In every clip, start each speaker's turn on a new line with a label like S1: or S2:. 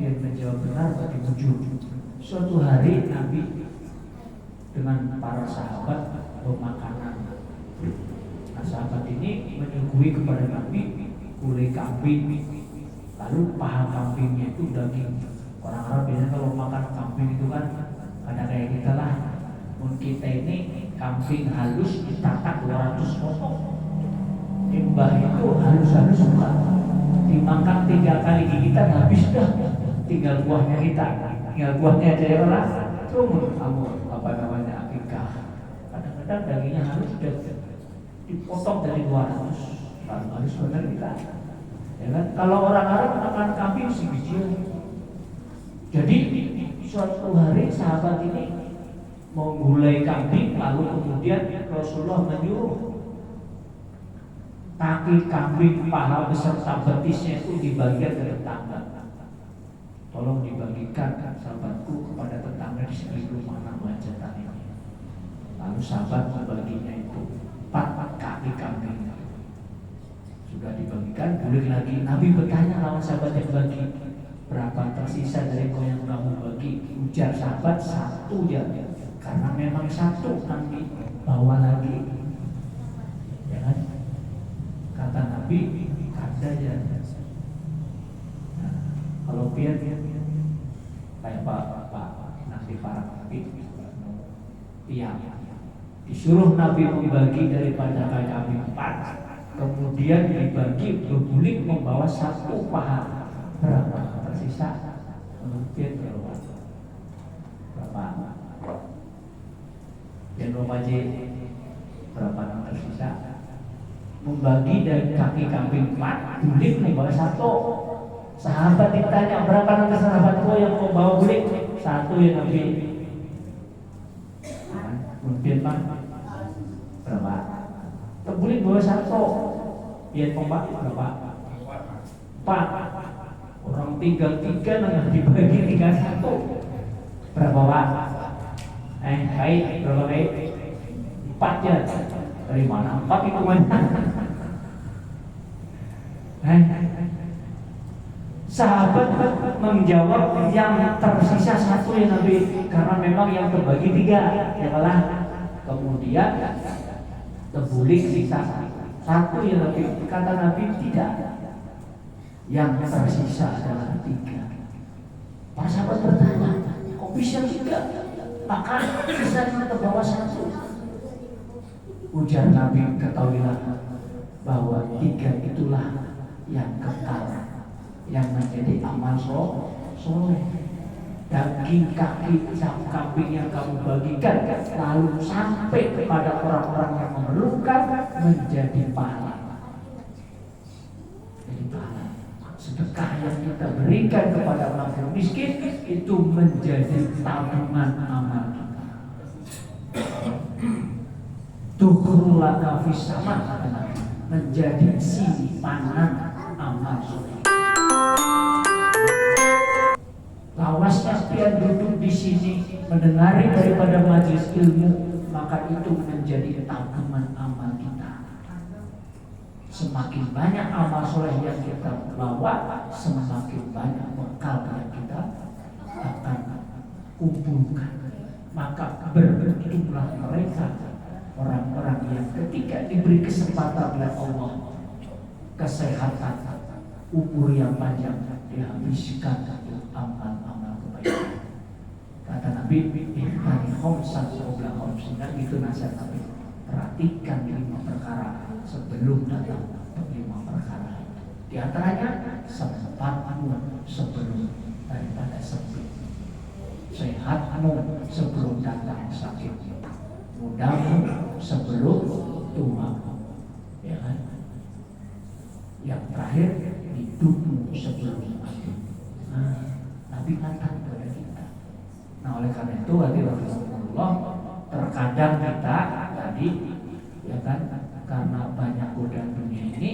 S1: yang menjawab benar tadi muncul. Suatu hari Nabi dengan para sahabat bermakanan. Nah, sahabat ini menyuguhi kepada Nabi gulai kambing, lalu paha kambingnya itu daging. Orang Arab biasanya kalau makan kambing itu kan ada kayak kita lah. Kita ini kambing halus ditatak 200 potong. Mbah itu halus-halus suka dimakan 3 kali gigitan habis dah. Tinggal buahnya kita, tinggal buahnya aja ya lah. Kamu apa namanya akikah. Kadang-kadang dagingnya halus sudah dipotong dari 200. Halus benar kita. Ya kan? Kalau orang Arab makan kambing sebiji. Jadi suatu hari sahabat ini menggulai kambing, lalu kemudian Rasulullah menyuruh kaki kambing paha beserta betisnya itu dibagikan ke tetangga. Tolong dibagikan sahabatku kepada tetangga di sekitar mana hajatan ini. Lalu sahabat membaginya itu 4 kaki kambing. Sudah dibagikan, boleh lagi. Nabi bertanya lawan sahabat yang bagi, berapa tersisa dari yang kamu bagi? Ujar sahabat 1 ya, karena memang 1 nanti bawa lagi. Ya kan? Kata Nabi, ada ya. Nah, kalau biar kayak Pak nanti para Nabi, iya, disuruh Nabi membagi daripada kami 4, kemudian dibagi berguling membawa 1 paha. Berapa tersisa? Mungkin berapa? Yang Baji berapa yang tersisa? Membagi dari kaki kambing 4, guling membawa 1. Sahabat ditanya berapa nanti sahabatku yang membawa guling? 1 ya Nabi. Mungkin Pak berapa? Guling bawa 1. Ya Pak berapa? 4. Orang tinggal 3 nanti dibagi 3 1. Berapa Pak? Baik berapa baik? 4 ya. Dari mana 4 itu mana? Sahabat menjawab yang tersisa 1 ya Nabi, karena memang yang terbagi 3 ya kalah. Kemudian terbulik sisa 1 ya Nabi. Kata Nabi tidak, yang tersisa adalah 3. Para sahabat bertanya, kok bisa 3? Maka sisanya terbawa 1. Ujar Nabi, ketahuilah bahwa 3 itulah yang kekal, yang menjadi amal soleh. Daging kaki kambing yang kamu bagikan lalu sampai kepada orang-orang yang memerlukan menjadi pahala. Jadi pahala. Sedekah yang kita berikan kepada orang miskin itu menjadi tabungan amal kita. Tuhrulaka fisama menjadi simpanan amal soleh. Lawasnya pian duduk di sini mendengar daripada majelis ilmu, maka itu menjadi tabungan amal kita. Semakin banyak amal soleh yang kita bawa, semakin banyak bekal yang kita akan kumpulkan. Maka beruntunglah mereka, orang-orang yang ketika diberi kesempatan oleh Allah, kesehatan, umur yang panjang, dihabiskan untuk amal-amal kebaikan. Kata Nabi, "Ihfani khamsan qabla khamsin." Itu nasihat Nabi. Perhatikan 5 perkara sebelum datang 5 perkara. Di antaranya sempatmu sebelum daripada sempit, sehatmu sebelum datang sakit, mudahmu sebelum tua, ya kan? Yang terakhir hidupmu sebelum mati. Nabi kata kepada kita. Nah, oleh karena itu Rasulullah terkadang kita tadi ya kan, karena banyak godaan dunia ini,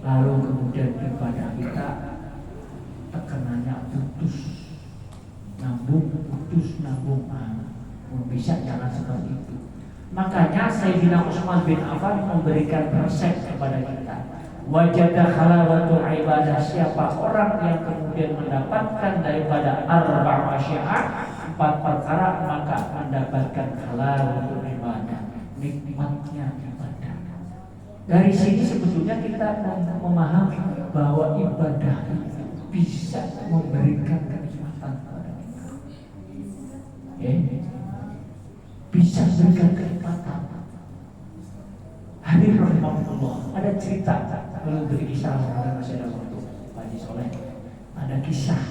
S1: lalu kemudian ibadah kita tekanannya putus nambung. Bisa jangan seperti itu. Makanya Sayyidina Utsman bin Affan memberikan resep kepada kita. Wajada halawatul ibadah, siapa orang yang kemudian mendapatkan daripada arba' asya'a, 4 perkara, maka mendapatkan halawatul ibadah, nikmatnya ibadah. Dari sini sebetulnya kita memahami bahwa ibadah bisa memberikan kenikmatan kepada kita. Bisa memberikan kenikmatan. Hadir rahimahullah, ada cerita, belum beri kisah, karena masih ada waktu Pak Haji Soleh. Ada kisah,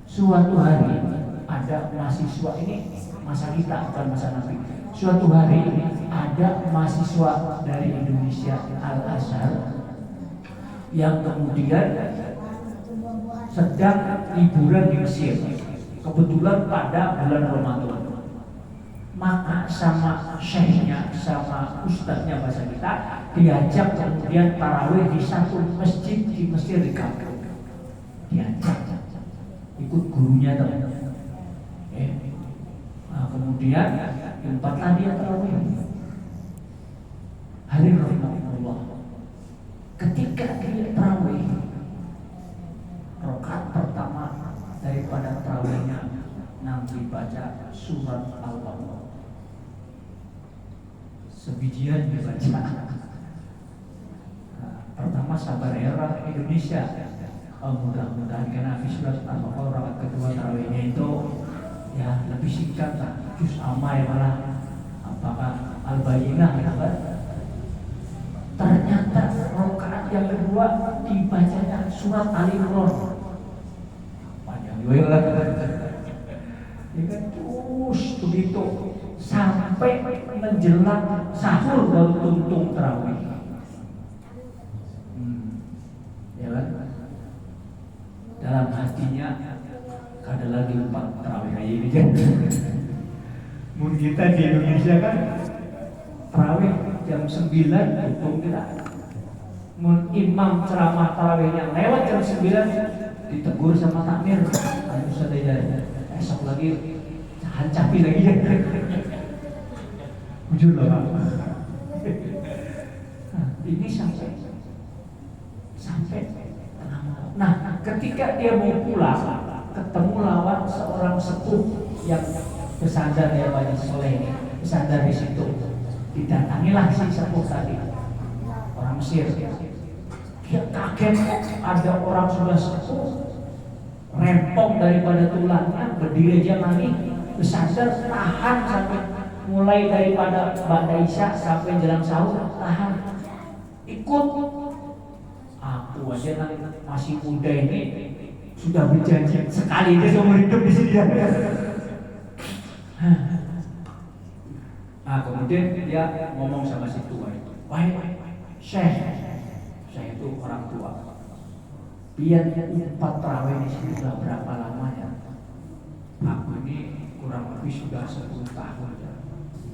S1: suatu hari ada mahasiswa, ini masa kita bukan masa Nabi. Suatu hari ada mahasiswa dari Indonesia Al-Azhar yang kemudian sedang liburan di Mesir, kebetulan pada bulan Ramadan. Maka sama syekhnya, sama ustadznya bahasa kita, diajak kemudian tarawih di satu masjid di Mesir, di Kairo. Diajak, ikut gurunya teman. Nah, kemudian tempatlah dia tarawih. Hari rahimahullah, ketika dia tarawih, rakaat pertama daripada tarawihnya Nabi baca surat Al-Baqarah. Sebijian dibaca. Pertama sabar era Indonesia. Mudah-mudahan karena habis surat Al-Baqarah kedua tarawihnya itu ya lebih singkat lah. Juz amma ya malah apakah Al-Bayyinah ya kan? Ternyata rakaat yang kedua dibacanya surat Al-Imran. Panjang juga lah. Ya kan terus begitu sampai menjelang sahur baru tuntung tarawih. Ya kan? Dalam hatinya ada lagi 4 tarawih ini kan. Mun kita di Indonesia kan tarawih jam 9 tuntung kita. Mun imam ceramah tarawihnya lewat jam 9 ditegur sama takmir. Ayo saudara, esok lagi hancapi lagi ya. Jujur loh Pak. Ini sampai tengah malam. Nah, ketika dia mau pulang, ketemu lawan seorang sepuh yang bersandar ya Pak Haji Soleh ini, bersandar di situ. Didatangilah si sepuh tadi, orang Mesir. Dia kaget, ada orang sudah sepuh, rempong daripada tulangnya, berdiri aja lagi, bersandar, tahan sampai mulai daripada Ba'da Isya sampai jelang sahur, tahan, ikut. Aku aja masih muda ini sudah berjanji sekali dia seumur hidup di sini. Nah kemudian dia ngomong sama si tua itu, wahai Syekh, saya itu orang tua. Biar 4 tarawih di sini sudah berapa lamanya? Aku ini kurang lebih sudah 10 tahun ya,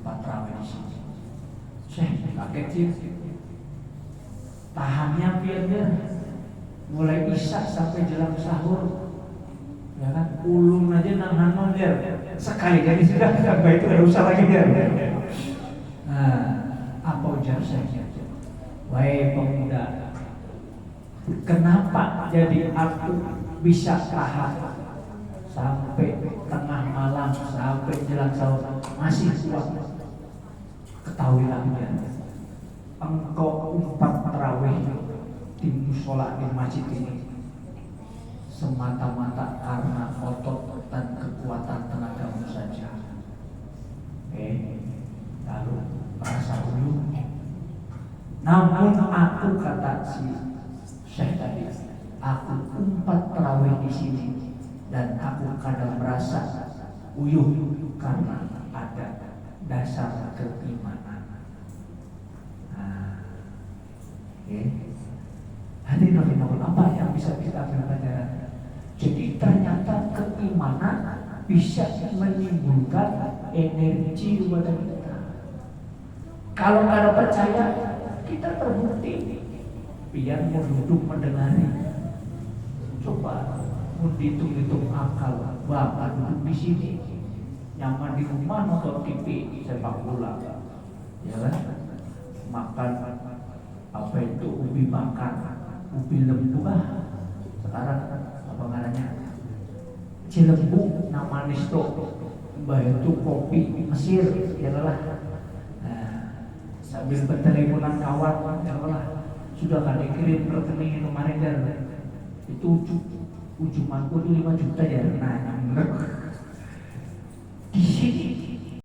S1: 4 tarawih di sini. Syekh kaget sih. Tahannya biar mulai isya sampai jelang sahur, ya kan? Ulun aja nahan dia sekali jadi sudah sampai itu tidak usah lagi dia. Nah, apa ujar saya? Wahai pemuda, kenapa jadi aku bisa tahan sampai tengah malam sampai jelang sahur masih kuat? Ketahuilah ya, engkau 4 tarawih di musola di masjid ini semata-mata karena otot dan kekuatan tenagamu saja. Lalu merasa ulu. Namun aku, kata si Syekh tadi, aku 4 tarawih di sini dan aku kadang merasa uyuh karena ada dasar keimanan. Hadirin rahimahullah, apa yang bisa kita ambil pelajaran? Jadi ternyata keimanan bisa menimbulkan energi pada kita. Kalau ada percaya, kita terbukti. Biar mau duduk mendengari, coba mau dihitung-hitung akal, bapak duduk di sini, nyaman di rumah nonton TV sepak bola, ya kan? Makan apa itu ubi bakar, ubi lembu sekarang apa namanya Cilembu nama Nisto, mbak itu kopi Mesir, ya lah. Nah, sambil berteleponan kawan, ya lah, sudah kan dikirim rekening kemarin dan itu ujunganku itu 5 juta ya. Nah, di sini